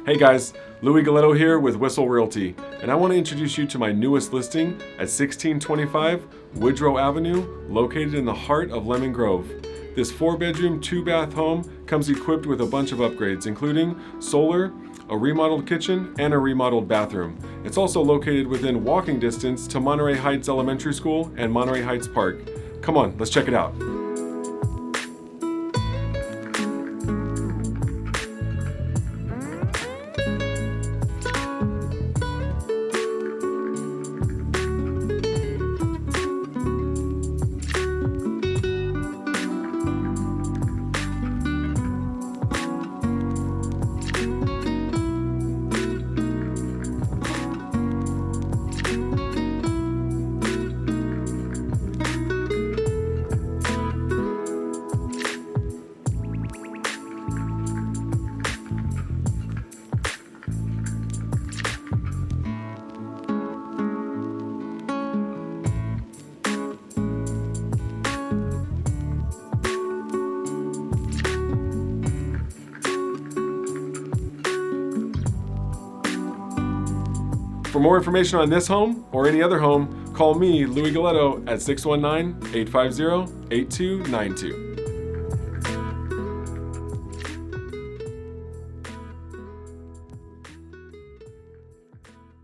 Hey guys, Louis Goletto here with Whissel Realty, and I want to introduce you to my newest listing at 1625 Woodrow Avenue, located in the heart of Lemon Grove. This 4-bedroom, 2-bath home comes equipped with a bunch of upgrades, including solar, a remodeled kitchen, and a remodeled bathroom. It's also located within walking distance to Monterey Heights Elementary School and Monterey Heights Park. Come on, let's check it out. For more information on this home or any other home, call me, Louis Goletto, at 619-850-8292.